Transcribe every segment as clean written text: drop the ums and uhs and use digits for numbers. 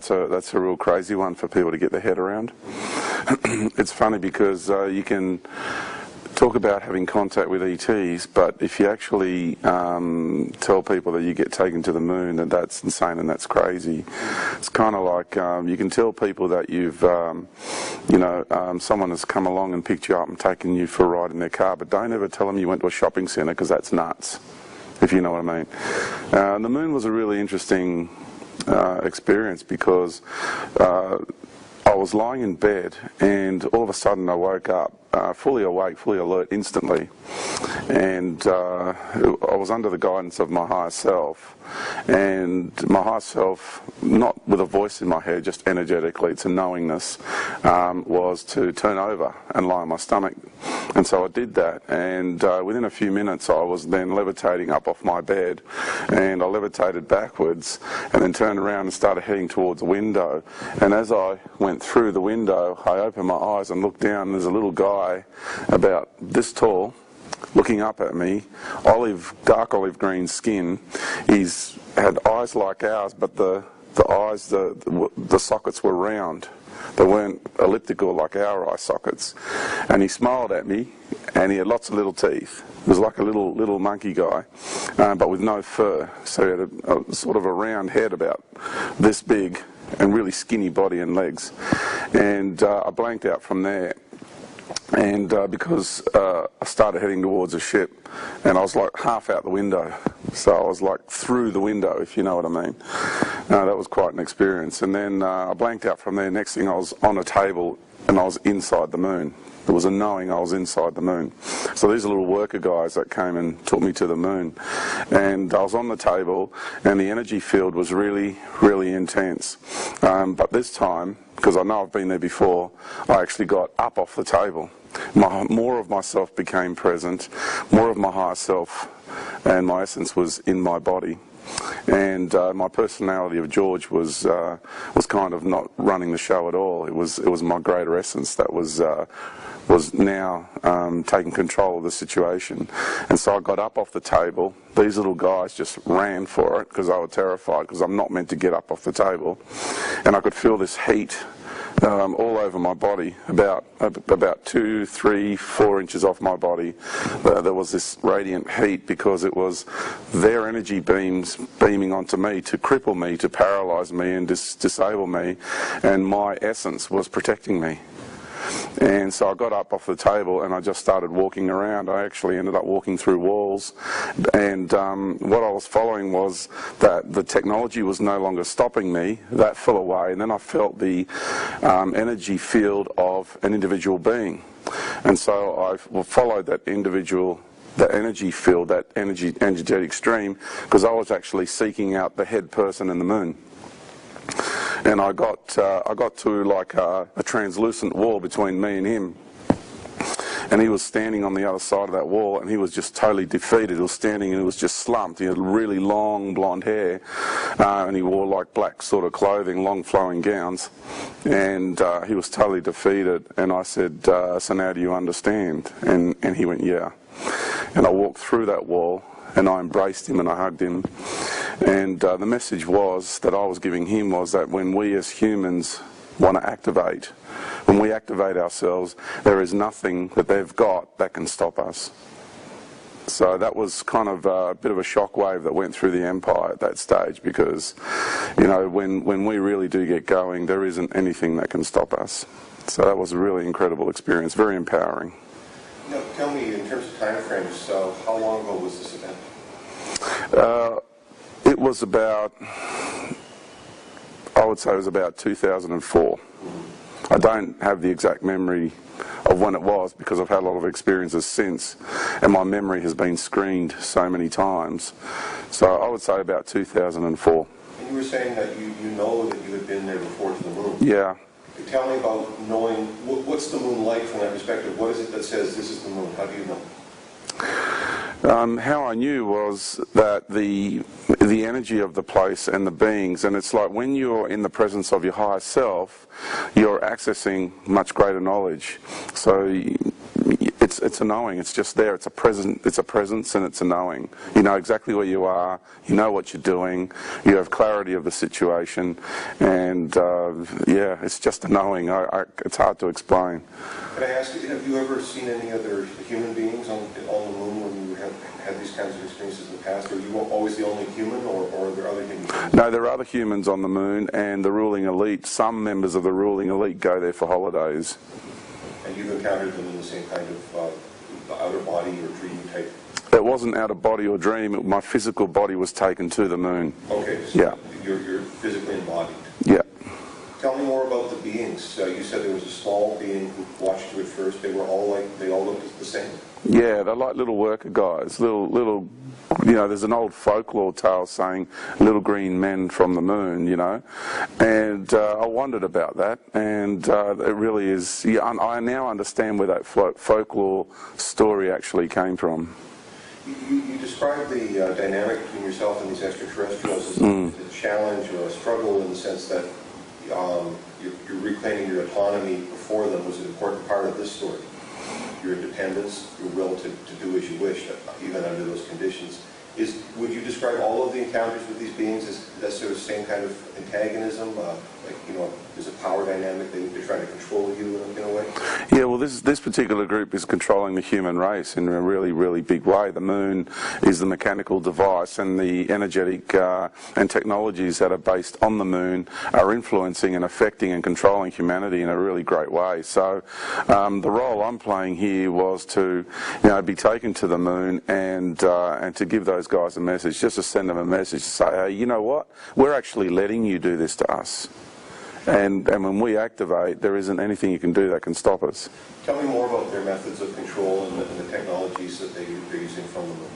that's a real crazy one for people to get their head around. It's funny because you can talk about having contact with ETs, but if you actually tell people that you get taken to the moon, then that's insane and that's crazy. It's kind of like you can tell people that you've, someone has come along and picked you up and taken you for a ride in their car, but don't ever tell them you went to a shopping centre, because that's nuts, if you know what I mean. The moon was a really interesting experience because I was lying in bed and all of a sudden I woke up fully awake, fully alert instantly, and I was under the guidance of my higher self, and my higher self, not with a voice in my head, just energetically, it's a knowingness, was to turn over and lie on my stomach. And so I did that, and within a few minutes I was then levitating up off my bed, and I levitated backwards and then turned around and started heading towards a window. And as I went through the window, I opened my eyes and looked down, and there's a little guy about this tall looking up at me, dark olive green skin. He's had eyes like ours, but the eyes, the sockets were round. They weren't elliptical like our eye sockets. And he smiled at me, and he had lots of little teeth. He was like a little monkey guy, but with no fur. So he had a sort of a round head about this big and really skinny body and legs. And I blanked out from there. And because I started heading towards a ship, and I was like half out the window, so I was like through the window, if you know what I mean. That was quite an experience. And then I blanked out from there. Next thing, I was on a table and I was inside the moon. There was a knowing I was inside the moon. So these are little worker guys that came and took me to the moon. And I was on the table, and the energy field was really, really intense. But this time, because I know I've been there before, I actually got up off the table. More of myself became present, more of my higher self and my essence was in my body. And my personality of George was kind of not running the show at all. It was my greater essence that was now taking control of the situation. And so I got up off the table. These little guys just ran for it because they were terrified, because I'm not meant to get up off the table. And I could feel this heat all over my body, about 2, 3, 4 inches off my body. There was this radiant heat because it was their energy beams beaming onto me to cripple me, to paralyze me and disable me, and my essence was protecting me. And so I got up off the table and I just started walking around. I actually ended up walking through walls, and what I was following was that the technology was no longer stopping me. That fell away, and then I felt the energy field of an individual being. And so I followed that energy field, that energetic stream, because I was actually seeking out the head person in the moon. And I got to like a translucent wall between me and him. And he was standing on the other side of that wall, and he was just totally defeated. He was standing and he was just slumped. He had really long blonde hair, and he wore like black sort of clothing, long flowing gowns. And he was totally defeated. And I said, so now do you understand? And he went, yeah. And I walked through that wall, and I embraced him and I hugged him. And the message was that I was giving him was that when we as humans want to activate, when we activate ourselves, there is nothing that they've got that can stop us. So that was kind of a bit of a shockwave that went through the empire at that stage, because, you know, when we really do get going, there isn't anything that can stop us. So that was a really incredible experience, very empowering. Now, tell me, in terms of time frames, so how long ago was this event? It was about, I would say it was about 2004. I don't have the exact memory of when it was, because I've had a lot of experiences since, and my memory has been screened so many times. So I would say about 2004. And you were saying that you know that you had been there before to the moon. Yeah. Tell me about knowing, what's the moon like from that perspective? What is it that says this is the moon? How do you know? How I knew was that the energy of the place and the beings, and it's like when you're in the presence of your higher self, you're accessing much greater knowledge. So it's it's a knowing. It's just there. It's a presence, and it's a knowing. You know exactly where you are. You know what you're doing. You have clarity of the situation, and yeah, it's just a knowing. It's hard to explain. Can I ask you, have you ever seen any other human beings on the moon when you have had these kinds of experiences in the past? Are you always the only human, or are there other human beings? No, there are other humans on the moon, and the ruling elite. Some members of the ruling elite go there for holidays. And you've encountered them in the same kind of outer body or dream type? It wasn't out of body or dream. My physical body was taken to the moon. Okay, so yeah. You're physically embodied. Yeah. Tell me more about the beings. You said there was a small being who watched you at first. They all looked the same. Yeah, they're like little worker guys, little. You know, there's an old folklore tale saying little green men from the moon, you know, and I wondered about that, and it really is, yeah, I now understand where that folklore story actually came from. You described the dynamic between yourself and these extraterrestrials as a challenge or a struggle, in the sense that you're reclaiming your autonomy before them was an important part of this story. Your independence, your will to do as you wish, even under those conditions. Would you describe all of the encounters with these beings as that sort of same kind of antagonism? Like, you know, there's a power dynamic, they're trying to control you in a way? Yeah, well, this particular group is controlling the human race in a really, really big way. The moon is the mechanical device, and the energetic and technologies that are based on the moon are influencing and affecting and controlling humanity in a really great way. So the role I'm playing here was to, you know, be taken to the moon and to give those guys a message, just to send them a message to say, hey, you know what? We're actually letting you do this to us. And when we activate, there isn't anything you can do that can stop us. Tell me more about their methods of control and the technologies that they're using from the moon.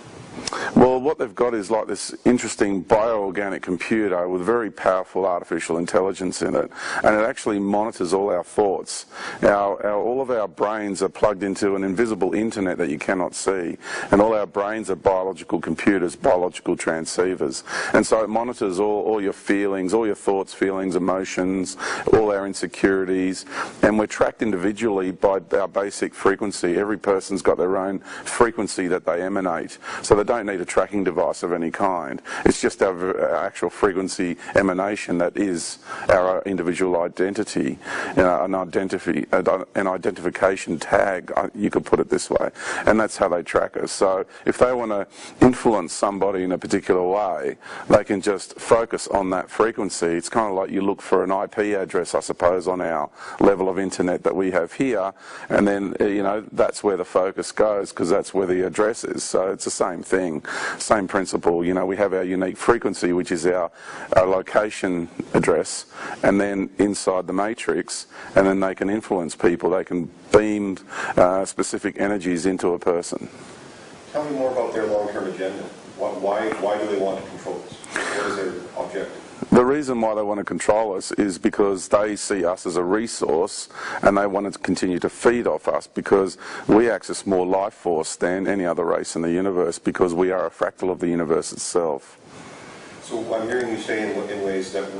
Well, what they've got is like this interesting bioorganic computer with very powerful artificial intelligence in it, and it actually monitors all our thoughts. All of our brains are plugged into an invisible internet that you cannot see, and all our brains are biological computers, biological transceivers, and so it monitors all your feelings, all your thoughts, feelings, emotions, all our insecurities, and we're tracked individually by our basic frequency. Every person's got their own frequency that they emanate, so they don't need a tracking device of any kind. It's just our actual frequency emanation that is our individual identity, an identification tag, you could put it this way, and that's how they track us. So if they want to influence somebody in a particular way, they can just focus on that frequency. It's kind of like you look for an IP address, I suppose, on our level of internet that we have here, and then, you know, that's where the focus goes, because that's where the address is. So it's the same thing, same principle. You know, we have our unique frequency, which is our location address, and then inside the matrix, and then they can influence people. They can beam specific energies into a person. Tell me more about their long-term agenda. Why do they want to control us? What is their objective? The reason why they want to control us is because they see us as a resource, and they want to continue to feed off us, because we access more life force than any other race in the universe, because we are a fractal of the universe itself. So I'm hearing you say in ways that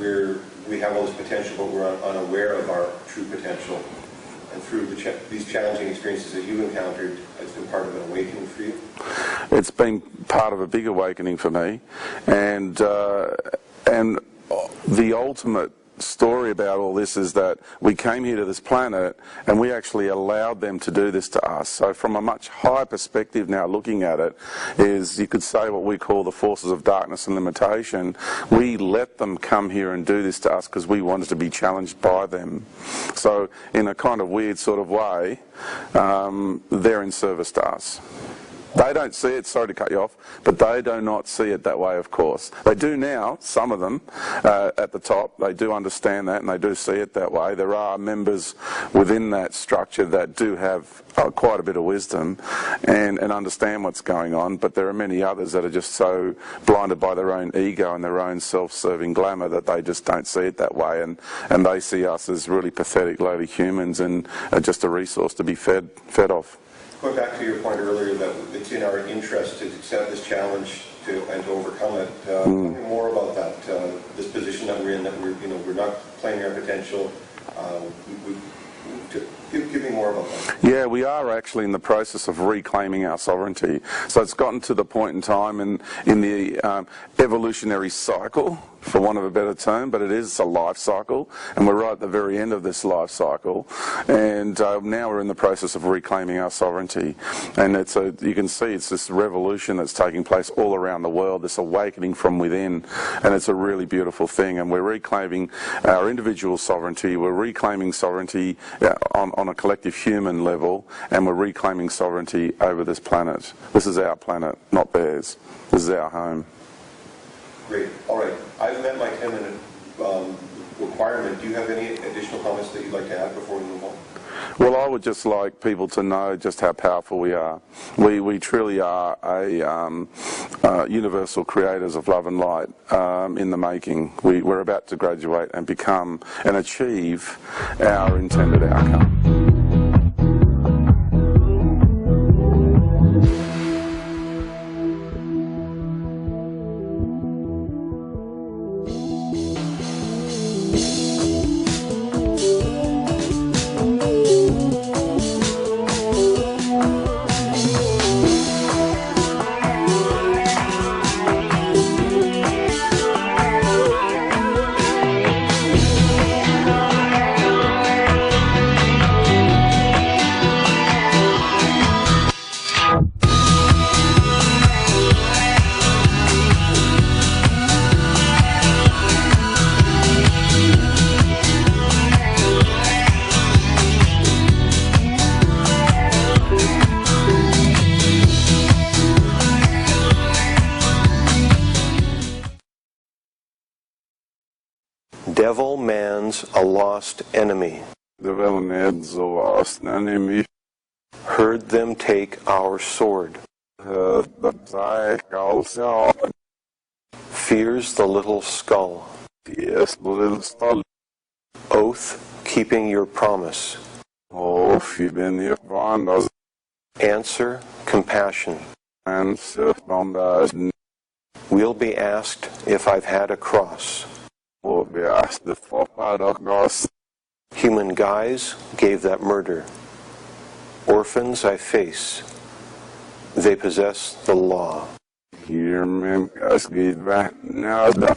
we have all this potential, but we're unaware of our true potential. And through these challenging experiences that you've encountered, it's been part of an awakening for you? It's been part of a big awakening for me, and the ultimate story about all this is that we came here to this planet and we actually allowed them to do this to us. So from a much higher perspective now, looking at it, is you could say what we call the forces of darkness and limitation. We let them come here and do this to us because we wanted to be challenged by them. So in a kind of weird sort of way, they're in service to us. They don't see it, sorry to cut you off, but they do not see it that way, of course. They do now, some of them, at the top. They do understand that, and they do see it that way. There are members within that structure that do have quite a bit of wisdom and understand what's going on, but there are many others that are just so blinded by their own ego and their own self-serving glamour that they just don't see it that way, and they see us as really pathetic, lowly humans and just a resource to be fed off. Going back to your point earlier that it's in our interest to accept this challenge and to overcome it. Tell me more about that. This position that we're in, that we're not claiming our potential. Give me more more about that. Yeah, we are actually in the process of reclaiming our sovereignty. So it's gotten to the point in time in the evolutionary cycle, for want of a better term, but it is a life cycle, and we're right at the very end of this life cycle, and now we're in the process of reclaiming our sovereignty. And you can see it's this revolution that's taking place all around the world, this awakening from within, and it's a really beautiful thing. And we're reclaiming our individual sovereignty, we're reclaiming sovereignty on a collective human level, and we're reclaiming sovereignty over this planet. This is our planet, not theirs. This is our home. Great. All right. I've met my 10-minute requirement. Do you have any additional comments that you'd like to add before we move on? Well, I would just like people to know just how powerful we are. We truly are universal creators of love and light in the making. We're about to graduate and become and achieve our intended outcome. Devil man's a lost enemy. Devil man's a lost enemy. Heard them take our sword. Fears the little skull. Yes, the little skull. Oath keeping your promise. Keeping your promise. Answer compassion. Answer compassion. We'll be asked if I've had a cross. We'll be asked if I've had a cross. Human guise gave that murder. Orphans I face. They possess the law. Human guise gave that murder.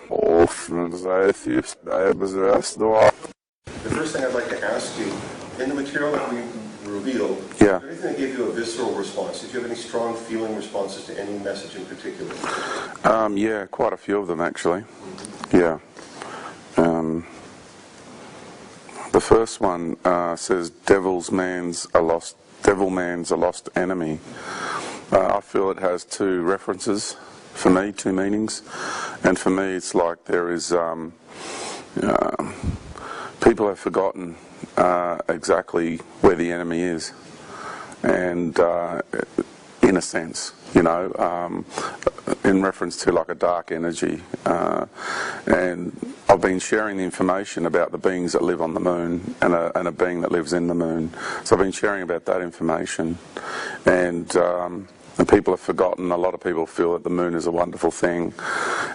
Orphans I face. They possess the law. The first thing I'd like to ask you, in the material that we revealed, is Yeah. there anything that gave you a visceral response? Did you have any strong feeling responses to any message in particular? Yeah, quite a few of them actually. Yeah. The first one says devil man's a lost enemy. I feel it has two references for me, two meanings, and for me it's like there is people have forgotten exactly where the enemy is, and in a sense, in reference to like a dark energy, and I've been sharing the information about the beings that live on the moon and a being that lives in the moon. So I've been sharing about that information, and people have forgotten. A lot of people feel that the moon is a wonderful thing,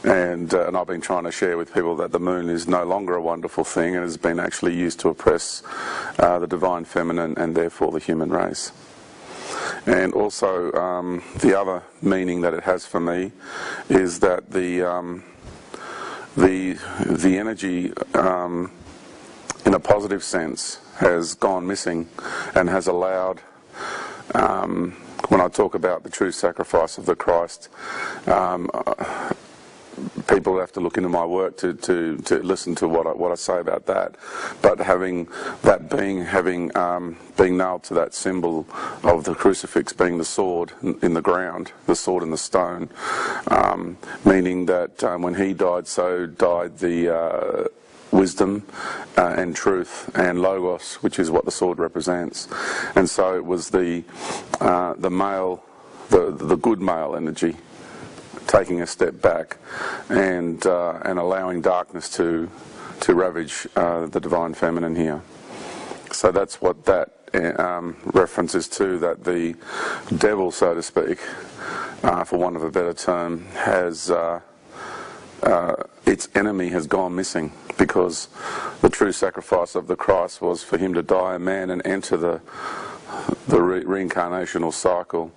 and I've been trying to share with people that the moon is no longer a wonderful thing and has been actually used to oppress the divine feminine and therefore the human race. And also the other meaning that it has for me is that the energy in a positive sense has gone missing and has allowed, when I talk about the true sacrifice of the Christ, people have to look into my work to listen to what I say about that. But having that being nailed to that symbol of the crucifix being the sword in the ground, the sword in the stone, meaning that when he died, so died the wisdom and truth and logos, which is what the sword represents. And so it was the male, the good male energy, taking a step back and allowing darkness to ravage the divine feminine here. So that's what that references to, that the devil, so to speak, for want of a better term, has its enemy has gone missing, because the true sacrifice of the Christ was for him to die a man and enter the reincarnational cycle.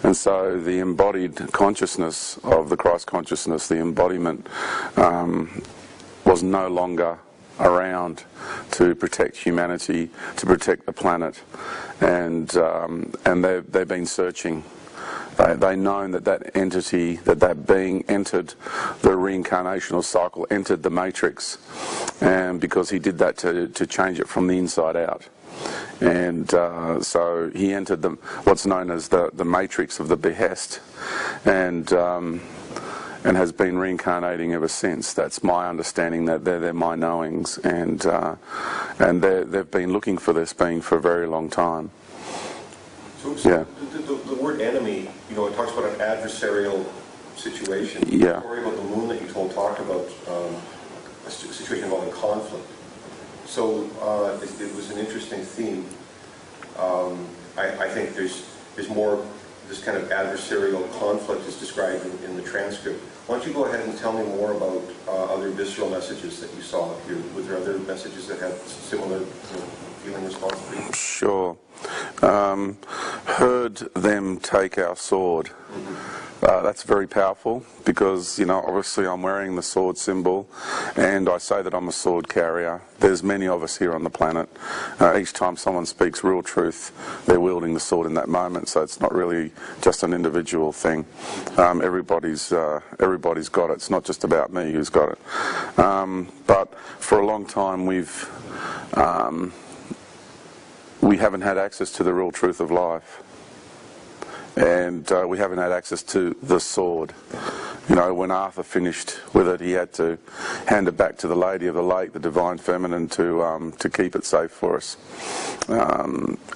And so the embodied consciousness of the Christ consciousness, the embodiment, was no longer around to protect humanity, to protect the planet, and they've been searching. They known that entity, that being entered the reincarnational cycle, entered the matrix, and because he did that to change it from the inside out. And so he entered what's known as the matrix of the behest, and has been reincarnating ever since. That's my understanding. That they're my knowings, and they've been looking for this being for a very long time. So yeah. The word enemy, it talks about an adversarial situation. Yeah. The story about the moon that you talked about a situation involving conflict. So it was an interesting theme. I think there's more. This kind of adversarial conflict is described in the transcript. Why don't you go ahead and tell me more about other visceral messages that you saw here? Were there other messages that had similar feeling response to you? Sure. Heard them take our sword. That's very powerful, because obviously I'm wearing the sword symbol, and I say that I'm a sword carrier. There's many of us here on the planet. Each time someone speaks real truth, they're wielding the sword in that moment, so it's not really just an individual thing. Everybody's got it. It's not just about me who's got it. But for a long time we haven't had access to the real truth of life. And we haven't had access to the sword. When Arthur finished with it, he had to hand it back to the Lady of the Lake, the Divine Feminine, to keep it safe for us.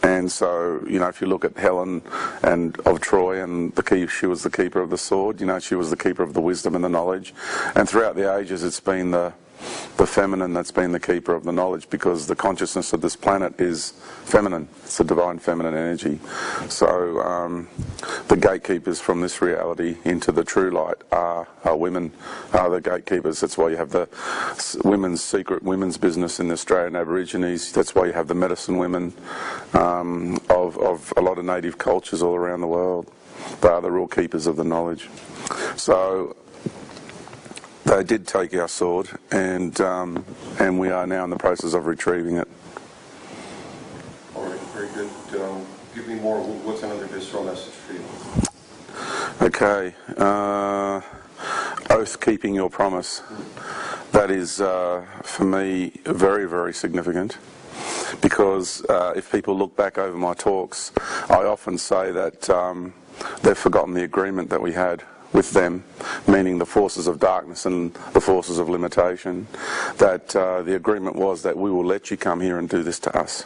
And so, if you look at Helen of Troy, and she was the keeper of the sword. She was the keeper of the wisdom and the knowledge. And throughout the ages, it's been the feminine that's been the keeper of the knowledge, because the consciousness of this planet is feminine. It's the divine feminine energy. So the gatekeepers from this reality into the true light are women, are the gatekeepers. That's why you have the secret women's business in the Australian Aborigines. That's why you have the medicine women of a lot of native cultures all around the world. They are the real keepers of the knowledge. So they did take our sword, and we are now in the process of retrieving it. All right, very good. Give me more. What's another visceral message for you? Okay. Oath keeping your promise. That is, for me, very, very significant. Because if people look back over my talks, I often say that they've forgotten the agreement that we had with them, meaning the forces of darkness and the forces of limitation, that the agreement was that we will let you come here and do this to us.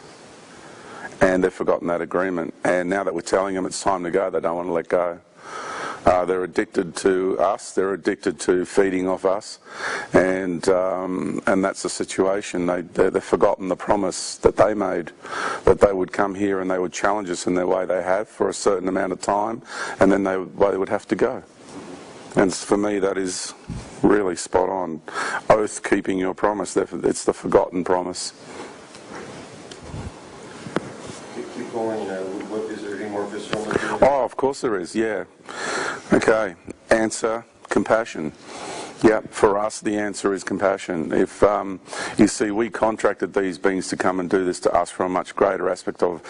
And they've forgotten that agreement. And now that we're telling them it's time to go, they don't want to let go. They're addicted to us. They're addicted to feeding off us, and that's the situation. They've forgotten the promise that they made, that they would come here and they would challenge us in their way they have for a certain amount of time, and then they would have to go. And for me, that is really spot on. Oath keeping your promise. It's the forgotten promise. Keep going. Is there any more visceral? Oh, of course there is, yeah. Okay, answer, compassion. Yeah, for us the answer is compassion. If you see, we contracted these beings to come and do this to us from a much greater aspect of,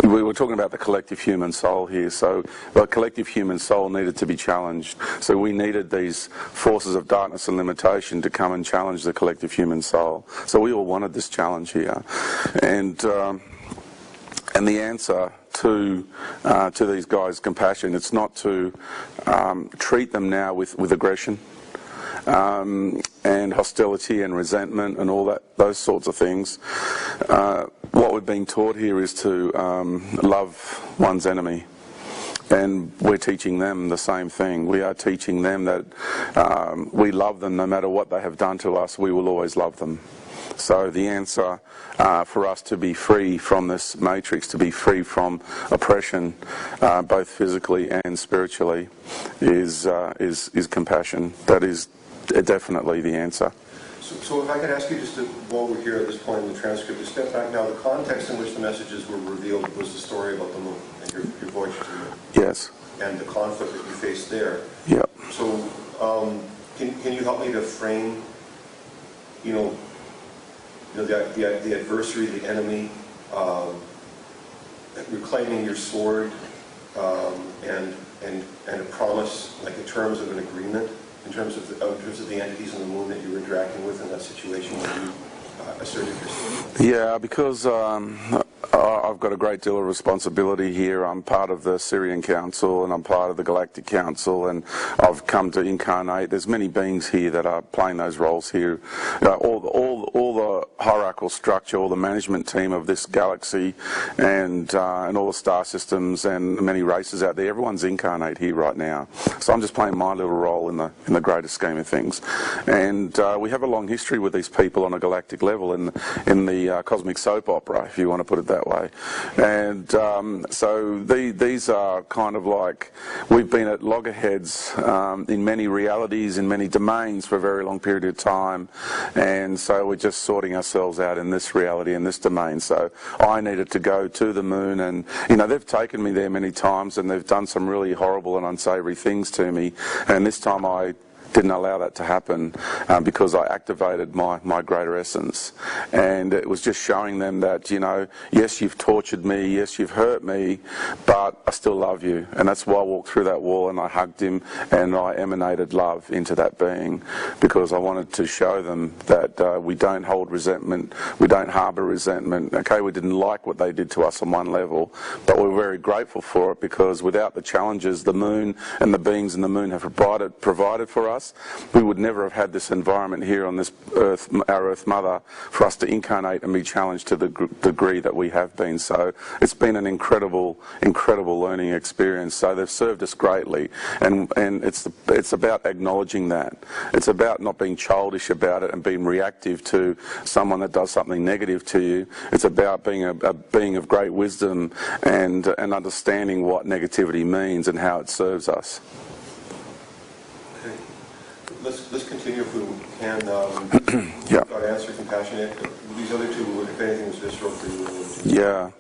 we were talking about the collective human soul here, so the collective human soul needed to be challenged. So we needed these forces of darkness and limitation to come and challenge the collective human soul. So we all wanted this challenge here. And the answer to these guys' compassion, it's not to treat them now with aggression and hostility and resentment and all those sorts of things. What we're being taught here is to love one's enemy. And we're teaching them the same thing. We are teaching them that we love them no matter what they have done to us, we will always love them. So the answer for us to be free from this matrix, to be free from oppression, both physically and spiritually, is compassion. That is definitely the answer. So if I could ask you just to, while we're here at this point in the transcript, to step back now, the context in which the messages were revealed was the story about the moon and your voyage to the moon. Yes. And the conflict that you faced there. Yep. So can you help me to frame, the adversary, the enemy, reclaiming your sword, and a promise, like in terms of an agreement, in terms of the entities on the moon that you were interacting with in that situation when you asserted yourself? Yeah, because I've got a great deal of responsibility here. I'm part of the Syrian Council and I'm part of the Galactic Council, and I've come to incarnate. There's many beings here that are playing those roles here. All the hierarchical structure, all the management team of this galaxy, and all the star systems and many races out there. Everyone's incarnate here right now. So I'm just playing my little role in the greater scheme of things. And we have a long history with these people on a galactic level in the cosmic soap opera, if you want to put it that way. And so these are kind of like, we've been at loggerheads in many realities, in many domains for a very long period of time, and so we're just sorting ourselves out in this reality, in this domain. So I needed to go to the moon, and they've taken me there many times and they've done some really horrible and unsavory things to me, and this time I didn't allow that to happen because I activated my greater essence. And it was just showing them that, yes, you've tortured me, yes, you've hurt me, but I still love you. And that's why I walked through that wall and I hugged him and I emanated love into that being, because I wanted to show them that we don't hold resentment, we don't harbour resentment. Okay, we didn't like what they did to us on one level, but we're very grateful for it, because without the challenges the moon and the beings in the moon have provided for us, we would never have had this environment here on this earth, our Earth Mother, for us to incarnate and be challenged to the degree that we have been. So it's been an incredible learning experience. So they've served us greatly, and it's about acknowledging that. It's about not being childish about it and being reactive to someone that does something negative to you. It's about being a being of great wisdom and understanding what negativity means and how it serves us. Let's continue if we can. Yeah. Got answer, compassionate. These other two, if anything was visceral for you. Yeah.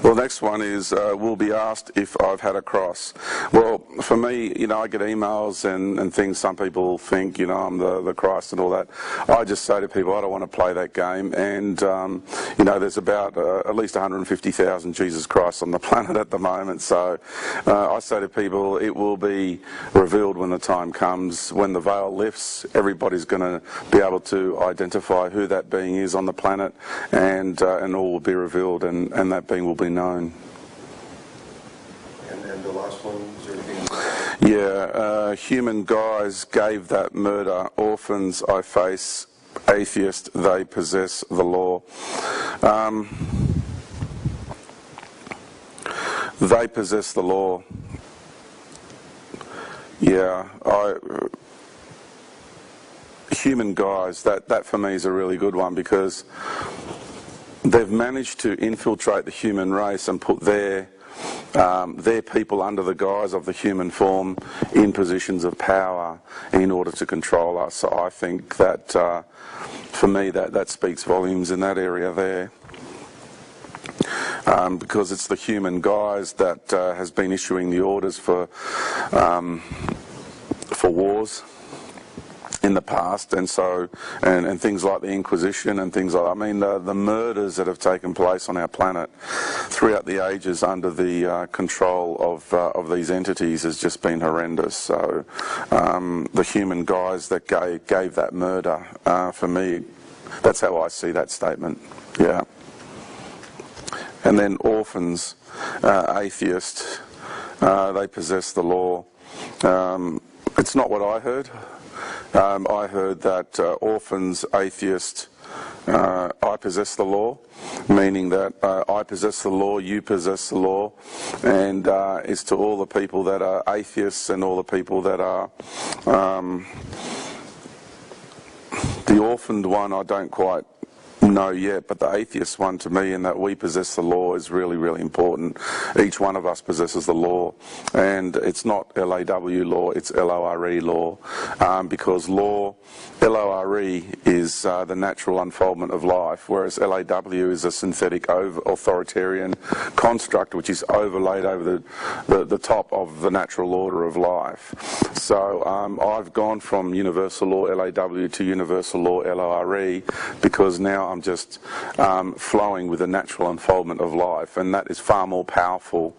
Well, next one is, will be asked if I've had a cross. Well, for me, I get emails and things. Some people think, I'm the Christ and all that. I just say to people, I don't want to play that game. And, there's about at least 150,000 Jesus Christs on the planet at the moment. So I say to people, it will be revealed when the time comes. When the veil lifts, everybody's going to be able to identify who that being is on the planet, and all will be revealed, and that being will be known. And the last one, is there anything? Yeah, human guise gave that murder. Orphans I face, atheist, they possess the law. They possess the law. Yeah, human guise, that for me is a really good one, because they've managed to infiltrate the human race and put their people under the guise of the human form in positions of power in order to control us. So I think that, for me, that speaks volumes in that area there. Because it's the human guise that has been issuing the orders for wars in the past, and so and things like the Inquisition and things like, the murders that have taken place on our planet throughout the ages under the control of these entities has just been horrendous. So the human guise that gave that murder, for me, that's how I see that statement. Yeah. And then orphans, atheist, they possess the law. It's not what I heard. I heard that orphans, atheist, I possess the law, meaning that I possess the law, you possess the law, and it's to all the people that are atheists and all the people that are the orphaned one. I don't quite No, yet, but the atheist one to me, in that we possess the law, is really, really important. Each one of us possesses the law, and it's not LAW law, it's LORE law, because law, LORE, is the natural unfoldment of life, whereas LAW is a synthetic authoritarian construct which is overlaid over the top of the natural order of life. So I've gone from universal law LAW to universal law LORE because now I'm just flowing with the natural unfoldment of life, and that is far more powerful,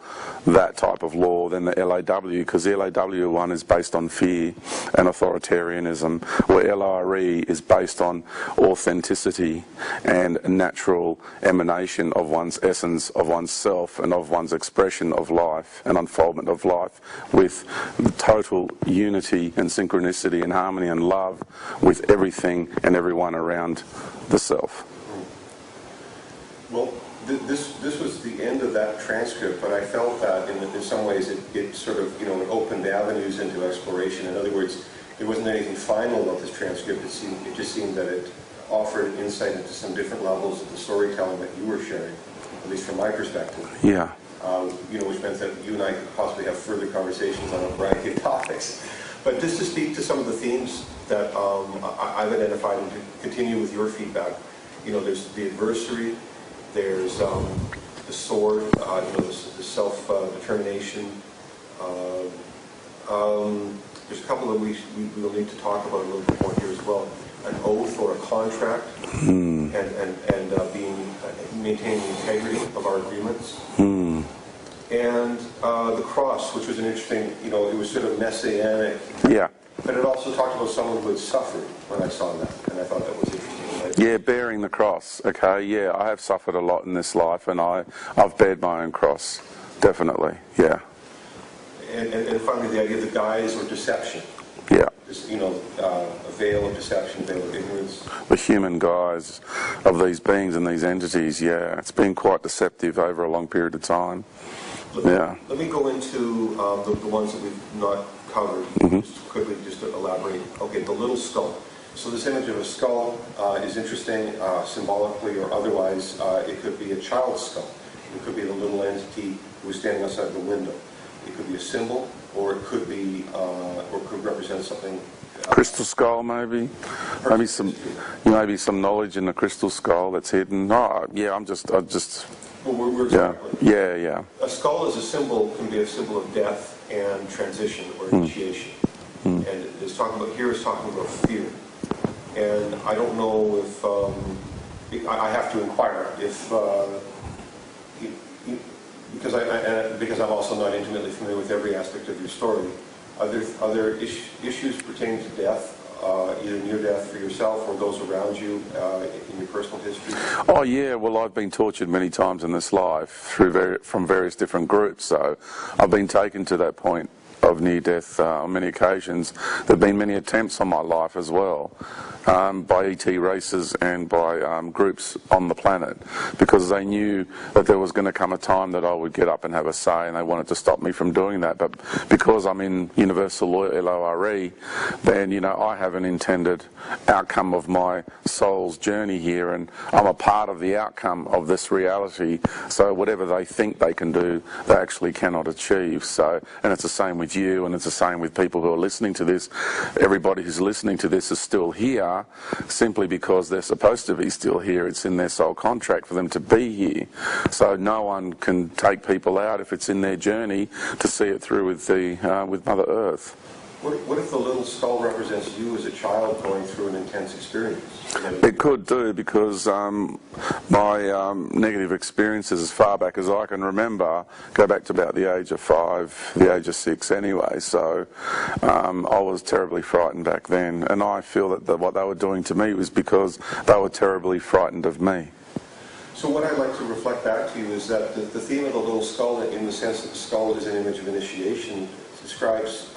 that type of law, than the LAW, because the LAW one is based on fear and authoritarianism, where LORE is based on authenticity and natural emanation of one's essence, of one's self, and of one's expression of life and unfoldment of life, with total unity and synchronicity and harmony and love with everything and everyone around the self. Well, this was the end of that transcript, but I felt that in some ways it sort of, it opened avenues into exploration. In other words, there wasn't anything final about this transcript. It just seemed that it offered insight into some different levels of the storytelling that you were sharing, at least from my perspective. Yeah. Which meant that you and I could possibly have further conversations on a variety of topics. But just to speak to some of the themes that I've identified and to continue with your feedback, there's the adversary, there's the sword, the self-determination. There's a couple that we'll need to talk about a little bit more here as well. An oath or a contract, and maintaining the integrity of our agreements. And the cross, which was an interesting, it was sort of messianic. Yeah. But it also talked about someone who had suffered when I saw that, and I thought that was interesting. Yeah, bearing the cross. Okay, yeah, I have suffered a lot in this life, and I've bared my own cross, definitely. Yeah. And finally, the idea of the guise or deception. Yeah. This, a veil of deception, a veil of ignorance. The human guise of these beings and these entities. Yeah, it's been quite deceptive over a long period of time. Let me go into the ones that we've not covered, just quickly, just to elaborate. Okay, the little skull. So this image of a skull is interesting, symbolically or otherwise. It could be a child's skull. It could be the little entity who is standing outside the window. It could be a symbol, or it could be, or could represent something. Crystal skull, maybe. Maybe some knowledge in the crystal skull that's hidden. Oh, yeah, Well, we're yeah. A skull is a symbol, can be a symbol of death and transition or initiation. And it's talking about fear. And I don't know if I have to inquire if because I'm also not intimately familiar with every aspect of your story. Are there issues pertaining to death? Either near death for yourself or those around you in your personal history? Oh yeah, well I've been tortured many times in this life from various different groups, so I've been taken to that point of near death on many occasions. There have been many attempts on my life as well, by ET races and by groups on the planet, because they knew that there was going to come a time that I would get up and have a say, and they wanted to stop me from doing that. But because I'm in universal law LORE, then I have an intended outcome of my soul's journey here, and I'm a part of the outcome of this reality. So whatever they think they can do, they actually cannot achieve. So, and it's the same with you, and it's the same with people who are listening to this. Everybody who's listening to this is still here simply because they're supposed to be still here. It's in their soul contract for them to be here. So no one can take people out if it's in their journey to see it through with Mother Earth. What if the little skull represents you as a child going through an intense experience? It could do, because my negative experiences as far back as I can remember go back to about the age of 5, the age of 6 anyway, so I was terribly frightened back then, and I feel that what they were doing to me was because they were terribly frightened of me. So what I'd like to reflect back to you is that the theme of the little skull, in the sense that the skull is an image of initiation, describes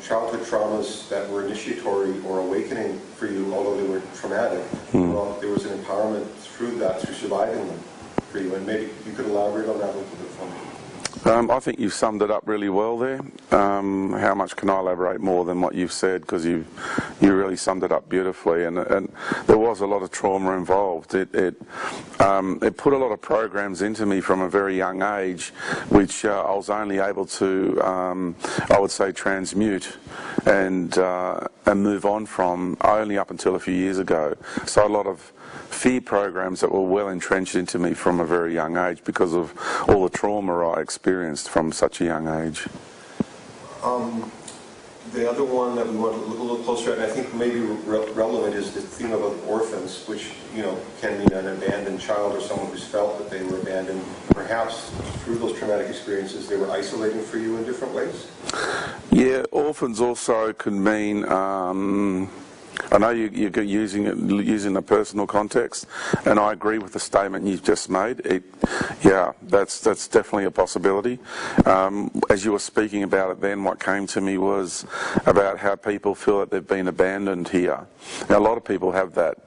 childhood traumas that were initiatory or awakening for you, although they were traumatic. Well, there was an empowerment through surviving them for you, and maybe you could elaborate on that a little bit for me. I think you've summed it up really well there. How much can I elaborate more than what you've said? Because you really summed it up beautifully, and there was a lot of trauma involved. It put a lot of programs into me from a very young age, which I was only able to, I would say, transmute and move on from only up until a few years ago. So a lot of fear programs that were well entrenched into me from a very young age because of all the trauma I experienced from such a young age. The other one that we want to look a little closer at, and I think maybe relevant, is the theme of orphans, which, you know, can mean an abandoned child or someone who's felt that they were abandoned. Perhaps through those traumatic experiences, they were isolating for you in different ways? Yeah, orphans also can mean, I know you're using a personal context, and I agree with the statement you've just made. Yeah, that's definitely a possibility. As you were speaking about it then, what came to me was about how people feel that they've been abandoned here. Now, a lot of people have that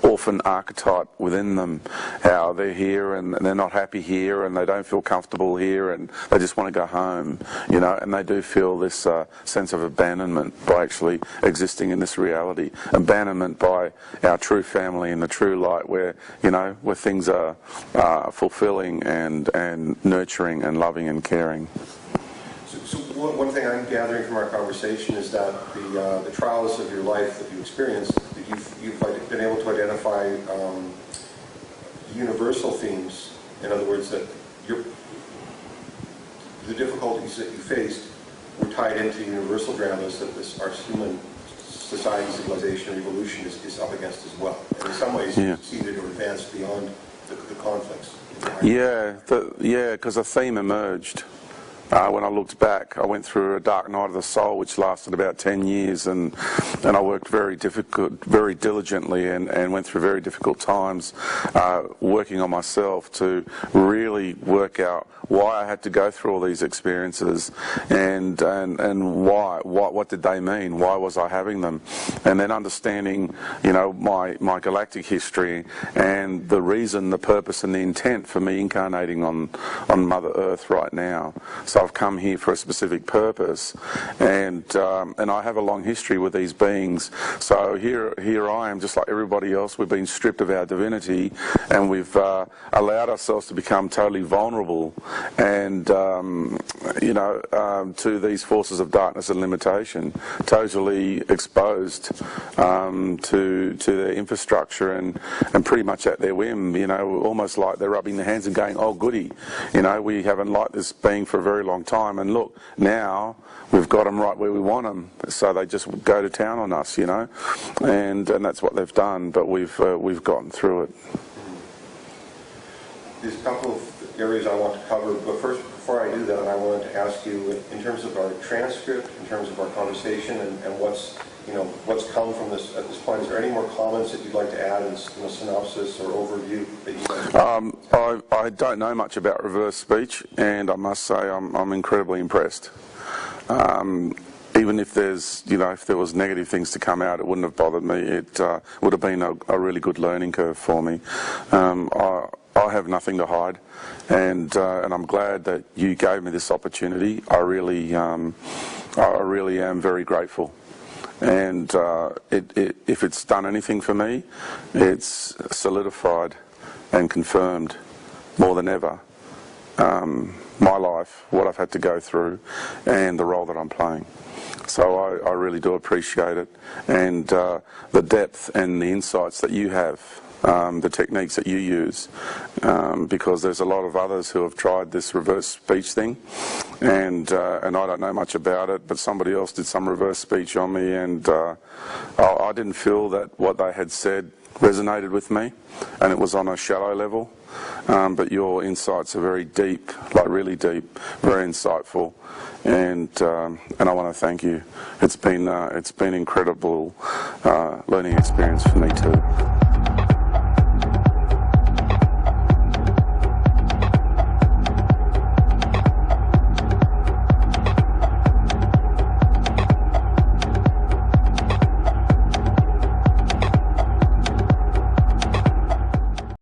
orphan archetype within them, how they're here and they're not happy here and they don't feel comfortable here and they just want to go home, you know, and they do feel this sense of abandonment by actually existing in this reality. Abandonment by our true family and the true light, where, you know, where things are fulfilling and nurturing and loving and caring. So one thing I'm gathering from our conversation is that the trials of your life that you experienced, that you've been able to identify universal themes. In other words, that the difficulties that you faced were tied into universal dramas that our human society, civilization, evolution is up against as well. And in some ways, you've succeeded or advanced beyond the conflicts. Yeah, because a theme emerged. When I looked back, I went through a dark night of the soul, which lasted about 10 years, and I worked very diligently, and went through very difficult times, working on myself to really work out why I had to go through all these experiences, and why, what did they mean? Why was I having them? And then understanding, you know, my galactic history and the reason, the purpose, and the intent for me incarnating on Mother Earth right now. So I've come here for a specific purpose, and I have a long history with these beings. So here I am, just like everybody else. We've been stripped of our divinity, and we've allowed ourselves to become totally vulnerable, and you know, to these forces of darkness and limitation, totally exposed to their infrastructure and pretty much at their whim. You know, almost like they're rubbing their hands and going, "Oh, goody, you know, we haven't liked this being for a very long time, and look, now we've got them right where we want them." So they just go to town on us, you know, and that's what they've done. But we've gotten through it. There's a couple of areas I want to cover, but first, before I do that, I wanted to ask you, in terms of our transcript, in terms of our conversation, and what's come from this at this point, is there any more comments that you'd like to add in a synopsis or overview that you'd like to I don't know much about reverse speech, and I must say I'm incredibly impressed. Even if there's, you know, if there was negative things to come out, it wouldn't have bothered me. It would have been a really good learning curve for me. I have nothing to hide, and I'm glad that you gave me this opportunity. I really am very grateful. And if it's done anything for me, it's solidified and confirmed more than ever my life, what I've had to go through, and the role that I'm playing. So I really do appreciate it, and the depth and the insights that you have, the techniques that you use, because there's a lot of others who have tried this reverse speech thing, and I don't know much about it, but somebody else did some reverse speech on me, and I didn't feel that what they had said resonated with me, and it was on a shallow level, but your insights are very deep, like really deep, very insightful, and I want to thank you. It's been incredible learning experience for me too.